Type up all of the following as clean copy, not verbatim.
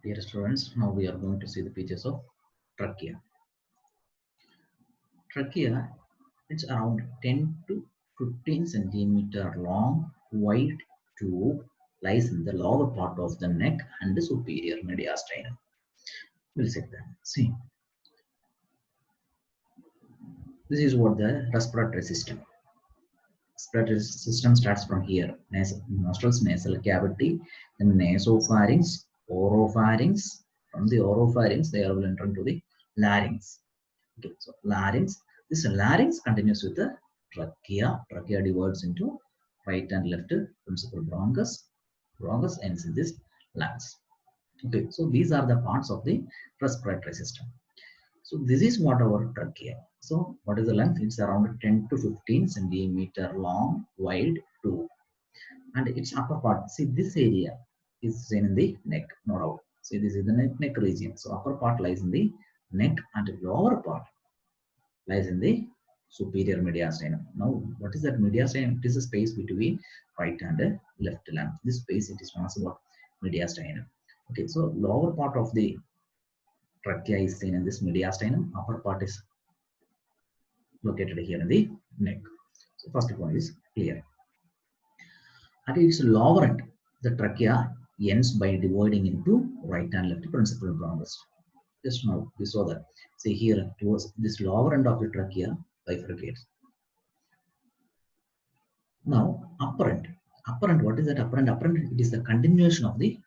Dear students, now we are going to see the features of trachea. Trachea, it's around 10 to 15 centimeter long, wide tube lies in the lower part of the neck and the superior mediastinum. We'll check that. See, this is what the respiratory system. Respiratory system starts from here: nostrils, nasal cavity, then nasopharynx, oropharynx. From the oropharynx, they will enter into the larynx. Okay, so larynx. This larynx continues with the trachea. Trachea divides into right and left principal bronchus. Bronchus ends in this lungs. Okay, so these are the parts of the respiratory system. So this is what our trachea. So what is the length? It's around 10 to 15 centimeter long, wide tube, and its upper part. See, this area is seen in the neck, not out. See, this is the neck region. So upper part lies in the neck, and the lower part lies in the superior mediastinum. Now, what is that mediastinum? It is a space between right and left lung. This space, it is known as what? Mediastinum. Okay, so lower part of the trachea is seen in this mediastinum. Upper part is located here in the neck. So first point is clear. At its lower end, the trachea ends by dividing into right and left principal bronchus. Just now we saw that. See here, towards this lower end of the trachea bifurcates. Now, apparent, what is that apparent? Apparent, it is the continuation of the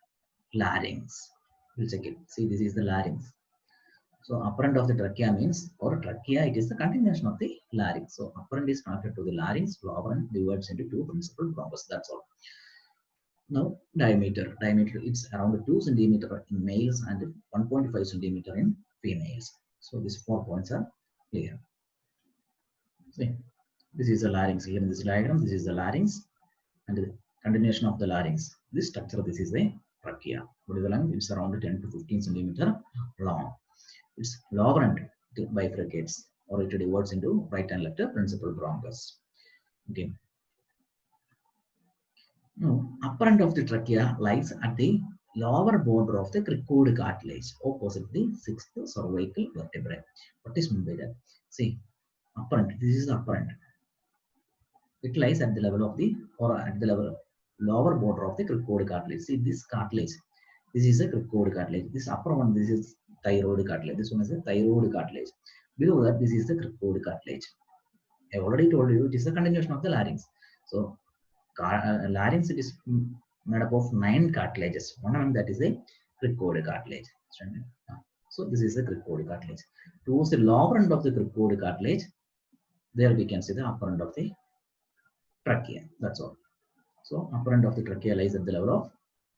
larynx. We'll check it. See, this is the larynx. So, apparent of the trachea means, or trachea, it is the continuation of the larynx. So, apparent is connected to the larynx, lower end divides into two principal bronchus. That's all. Now, diameter, it's around 2 centimeter in males and 1.5 centimeter in females. So, these 4 points are clear. See, this is the larynx. Here in this diagram, this is the larynx and the continuation of the larynx. This structure, this is the trachea. What is the length? It's around 10 to 15 centimeter long. Its lower end bifurcates, or it divides into right and left principal bronchus. Okay. Now, upper end of the trachea lies at the lower border of the cricoid cartilage, opposite the sixth cervical vertebrae. What is meant by that? See, upper end. This is the upper end. It lies at the level of the, or at the level lower border of the cricoid cartilage. See, this cartilage, this is a cricoid cartilage. This upper one, this is thyroid cartilage. This one is a thyroid cartilage. Below that, this is the cricoid cartilage. I already told you it is a continuation of the larynx. So, larynx, it is made up of 9 cartilages. One of them, that is a cricoid cartilage. So, this is the cricoid cartilage. Towards the lower end of the cricoid cartilage, there we can see the upper end of the trachea. That's all. So, upper end of the trachea lies at the level of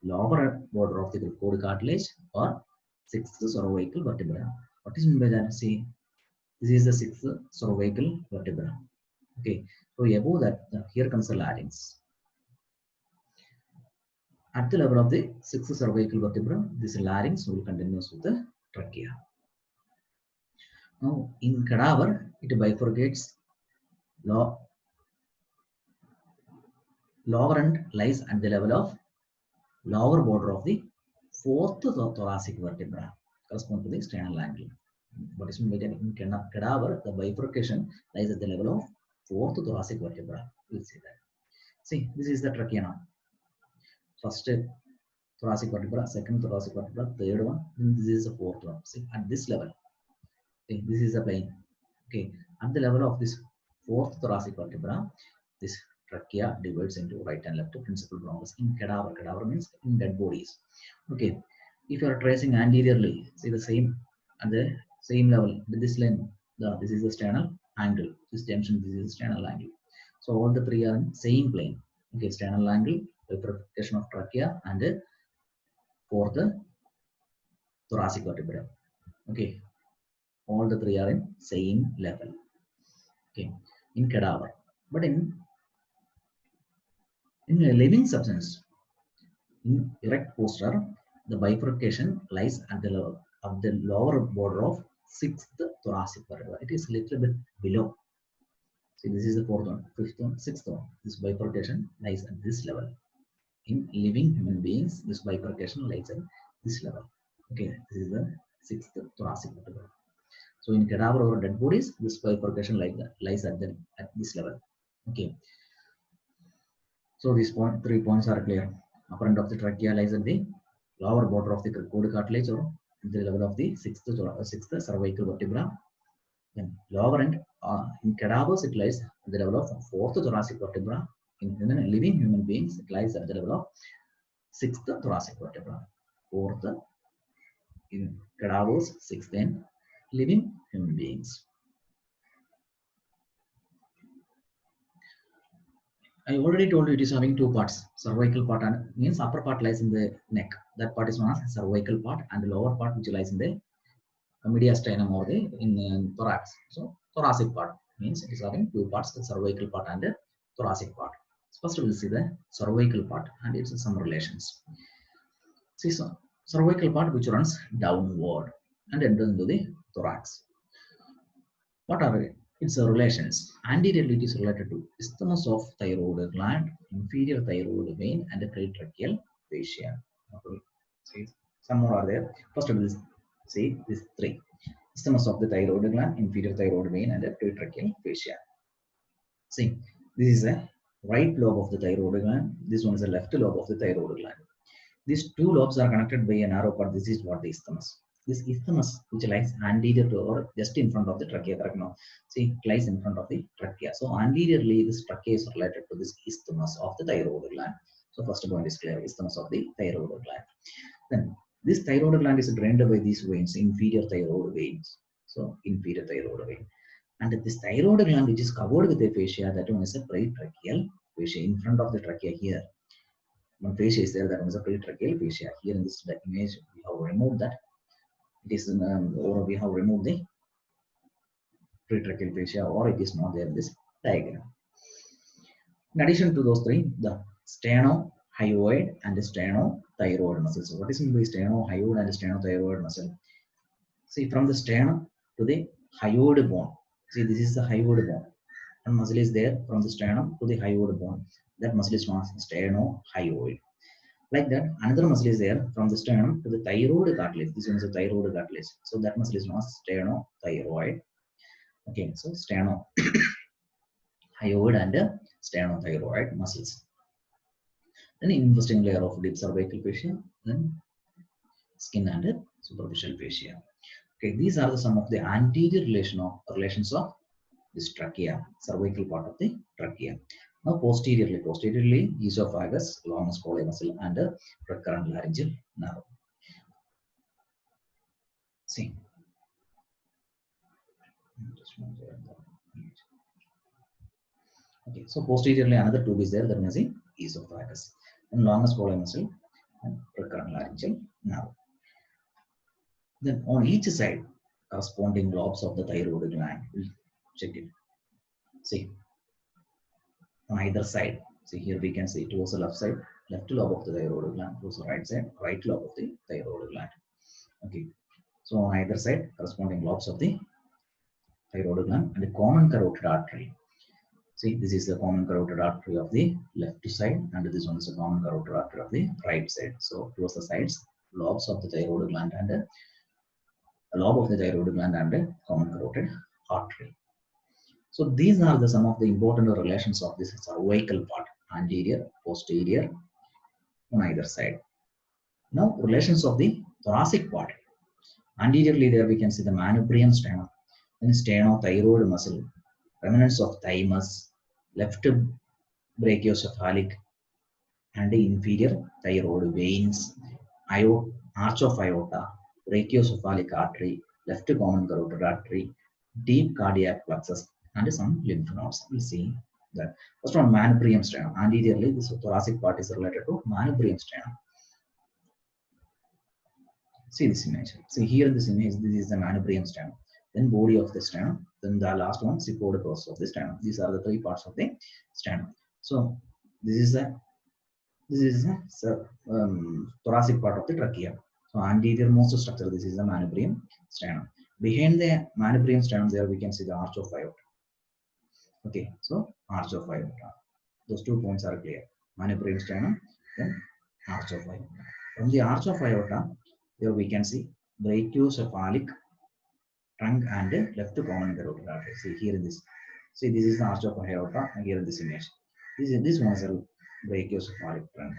lower border of the cricoid cartilage or sixth cervical vertebra. What is meant by that? See, this is the sixth cervical vertebra. Okay, so above that, here comes the larynx. At the level of the sixth cervical vertebra, this larynx will continue with the trachea. Now, in cadaver, it bifurcates. Lower end lies at the level of lower border of the fourth thoracic vertebra, correspond to the sternal angle. What is meant in cadaver, the bifurcation lies at the level of fourth thoracic vertebra. We'll see that. See, this is the trachea now. First thoracic vertebra, second thoracic vertebra, third one, and this is the fourth one. See, at this level, okay, this is the plane. Okay, at the level of this fourth thoracic vertebra, this trachea divides into right and left principal bronchus in cadaver. Cadaver means in dead bodies. Okay, if you are tracing anteriorly, see the same at the same level, this line, this is the sternal angle, this junction, this is the sternal angle. So all the three are in same plane. Okay, sternal angle, bifurcation of trachea, and for the thoracic vertebra. Okay, all the three are in same level. Okay, in cadaver, but in a living substance, in erect poster, the bifurcation lies at the level of the lower border of sixth thoracic vertebra. It is a little bit below. See, this is the fourth one, fifth one, sixth one. This bifurcation lies at this level. In living human beings, this bifurcation lies at this level. Okay, this is the sixth thoracic vertebra. So in cadaver or dead bodies, this bifurcation lies at this level. Okay, so these 3 points are clear. Upper end of the trachea lies at the lower border of the cricoid cartilage or at the level of the sixth cervical vertebra. Then lower end in cadavers it lies at the level of fourth thoracic vertebra. In living human beings it lies at the level of sixth thoracic vertebra. Fourth in cadavers, sixth in living human beings. I already told you it is having two parts. Cervical part and means upper part lies in the neck. That part is known as cervical part, and the lower part which lies in the mediastinum or the in thorax. So thoracic part means it is having two parts: the cervical part and the thoracic part. First, we will see the cervical part and its some relations. See, so cervical part which runs downward and enters into the thorax. What are its relations? Anteriorly, it is related to isthmus of thyroid gland, inferior thyroid vein, and the pretracheal fascia. Okay. See, some more are there. First, we will see these three: isthmus of the thyroid gland, inferior thyroid vein, and the pretracheal fascia. See, this is a right lobe of the thyroid gland. This one is a left lobe of the thyroid gland. These two lobes are connected by a narrow part. This is what the isthmus. This isthmus, which lies anterior to or just in front of the trachea, correct now? See, it lies in front of the trachea. So anteriorly, this trachea is related to this isthmus of the thyroid gland. So first point is clear: isthmus of the thyroid gland. Then this thyroid gland is drained by these veins, inferior thyroid veins. So inferior thyroid vein. And this thyroid gland, which is covered with a fascia, that one is a pretracheal fascia in front of the trachea here. One fascia is there, that one is a pretracheal fascia. Here in this image, we have removed that. It is or we have removed the pretracheal fascia, or it is not there in this diagram. In addition to those three, the sternocleidomastoid and the sternothyroid muscles. So what is meant by sternocleidomastoid and sternothyroid muscle? See, from the sternum to the hyoid bone. See, this is the hyoid bone. One muscle is there from the sternum to the hyoid bone. That muscle is known as sternohyoid. Like that, another muscle is there from the sternum to the thyroid cartilage. This one is a thyroid cartilage. So that muscle is known as sternothyroid. Okay, so sternocleidomastoid and sternothyroid muscles. Then investing layer of deep cervical fascia, then skin and superficial fascia. Okay, these are some of the anterior relations of this trachea, cervical part of the trachea. Now posteriorly, esophagus, longus colli muscle, and recurrent laryngeal nerve. See, okay, so posteriorly another tube is there, that means the esophagus, and longus colli muscle and recurrent laryngeal nerve. Then on each side, corresponding lobes of the thyroid gland. We'll check it. See, on either side. See, here we can see towards the left side, left lobe of the thyroid gland, towards the right side, right lobe of the thyroid gland. Okay, so on either side, corresponding lobes of the thyroid gland and the common carotid artery. See, this is the common carotid artery of the left side, and this one is the common carotid artery of the right side. So towards the sides, lobes of the thyroid gland and the lobe of the thyroid gland and the common carotid artery. So these are some of the important relations of this cervical part, anterior, posterior, on either side. Now relations of the thoracic part. Anteriorly there we can see the manubrium sternum, then sternothyroid muscle, remnants of thymus, left brachiocephalic and inferior thyroid veins, arch of aorta, brachiocephalic artery, left common carotid artery, deep cardiac plexus, and some lymph nodes. We'll see that. First one, manubrium sternum. Anteriorly, this thoracic part is related to manubrium sternum. See this image. See here in this image, this is the manubrium sternum. Then body of the sternum. Then the last one, cycloid process of the sternum. These are the three parts of the sternum. So this is the thoracic part of the trachea. So anterior most structure. This is the manubrium sternum. Behind the manubrium sternum, there we can see the arch of aorta. Okay, so arch of aorta. Those 2 points are clear. Manubrium sternum, then arch of aorta. From the arch of aorta, Here we can see brachiocephalic trunk and left common carotid artery. See here in this. See, this is the arch of aorta here in this image. This one is a brachiocephalic trunk.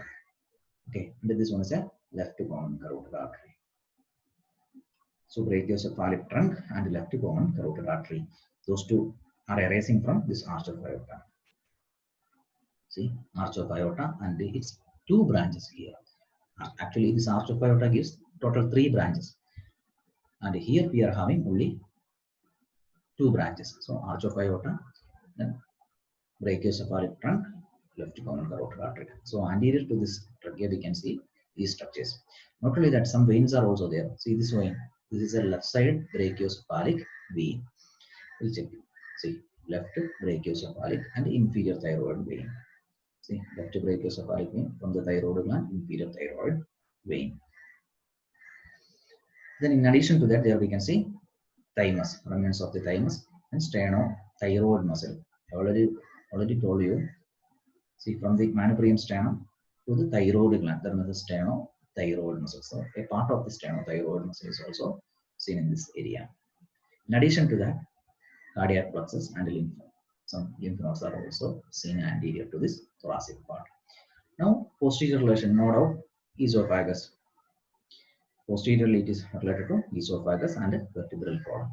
Okay, and this one is a left common carotid artery. So brachiocephalic trunk and left common carotid artery. Those two are arising from this arch of aorta. See, arch of aorta and its two branches here. Actually, this arch of aorta gives total 3 branches. And here we are having only 2 branches. So arch of aorta, then brachiocephalic trunk, left common carotid artery. So anterior to this trachea, we can see these structures. Not only that, some veins are also there. See this vein. This is a left side brachiocephalic vein. We'll check it. See, left brachiocephalic and inferior thyroid vein. See, left brachiocephalic vein from the thyroid gland, inferior thyroid vein. Then in addition to that, there we can see thymus, remnants of the thymus and sternothyroid muscle. I already told you. See, from the manubrium sternum to the thyroid gland, there is the sternothyroid muscle. So a part of the sternothyroid muscle is also seen in this area. In addition to that, cardiac plexus and lymph. Some lymph nodes are also seen anterior to this thoracic part. Now, posterior relation node of esophagus. Posteriorly, it is related to esophagus and vertebral column.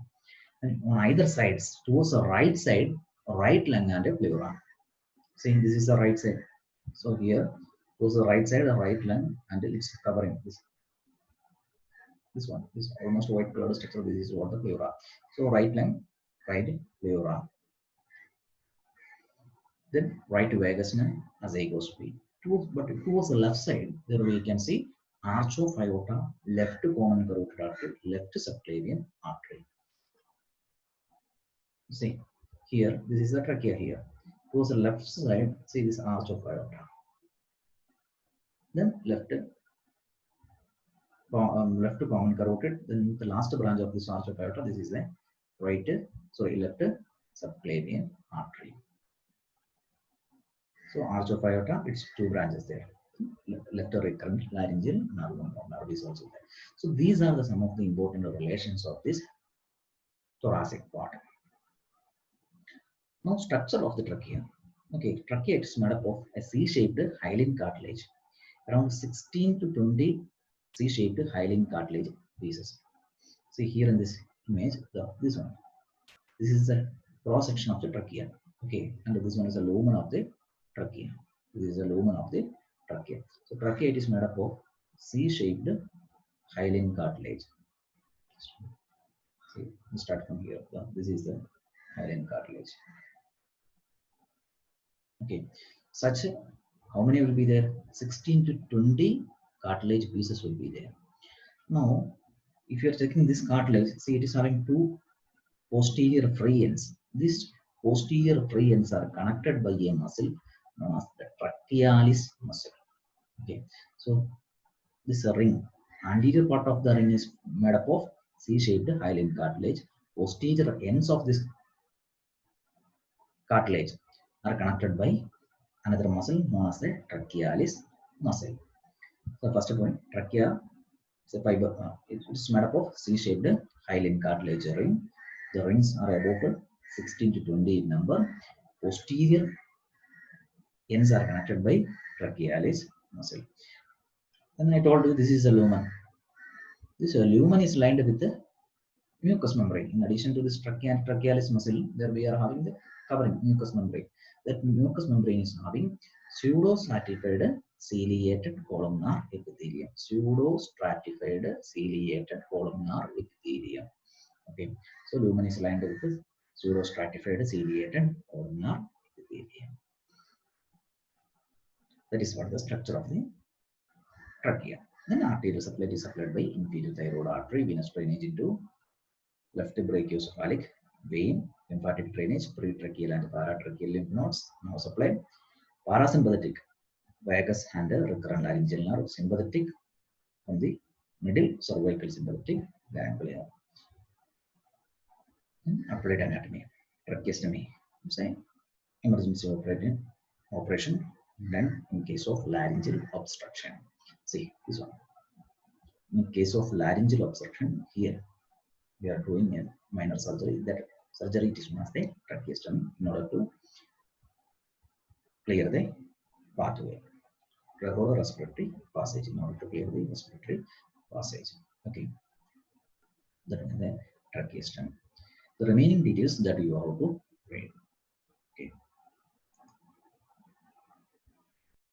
And on either sides, towards the right side, right lung and a pleura. See, this is the right side. So here, towards the right side, the right lung, and it's covering this one. This almost white colored structure. This is what the pleura. So right lung, right pleura. Then right vagus nerve, azygospe. But towards the left side, there we can see arch of aorta, left common carotid artery, left subclavian artery. See, here, this is the trachea here. Towards the left side, see this arch of aorta. Then left common carotid. Then the last branch of this arch of aorta, this is the left subclavian artery. So arch of aorta, it's 2 branches there. Left recurrent laryngeal nerve is also there. So these are some of the important relations of this thoracic part. Now structure of the trachea. Okay, trachea is made up of a C-shaped hyaline cartilage. Around 16 to 20 C-shaped hyaline cartilage pieces. See here in this image, this one. This is the cross section of the trachea. Okay, and this one is the lumen of the trachea. This is the lumen of the trachea. So trachea it is made up of C-shaped hyaline cartilage. See, we start from here. This is the hyaline cartilage. Okay, such how many will be there? 16 to 20 cartilage pieces will be there. Now, if you are checking this cartilage, see it is having 2 posterior free ends. These posterior free ends are connected by a muscle known as the trachealis muscle. Okay, so this ring, anterior part of the ring is made up of C-shaped hyaline cartilage. Posterior ends of this cartilage are connected by another muscle known as the trachealis muscle. So first point, trachea is a fiber. It's made up of C-shaped hyaline cartilage ring. The rings are about 16 to 20 in number. Posterior ends are connected by trachealis muscle. Then I told you this is a lumen. This lumen is lined with the mucous membrane. In addition to this trachea and trachealis muscle, there we are having the covering mucous membrane. That mucous membrane is having pseudo-stratified ciliated columnar epithelium. Pseudo-stratified ciliated columnar epithelium. Okay, so lumen is lined with pseudo-stratified ciliated columnar epithelium. That is what the structure of the trachea. Then arterial supply is supplied by inferior thyroid artery, venous drainage into left brachiocephalic vein, lymphatic drainage, pretracheal and paratracheal lymph nodes now supplied. Parasympathetic vagus and recurrent laryngeal nerve, sympathetic from the middle cervical sympathetic ganglia. Applied anatomy, tracheostomy, say emergency operation done in case of laryngeal obstruction. See this one. In case of laryngeal obstruction, here we are doing a minor surgery. That surgery is known as the tracheostomy in order to clear the pathway, or respiratory passage, in order to clear the respiratory passage. Okay, that is the tracheostomy. The remaining details that you have to read.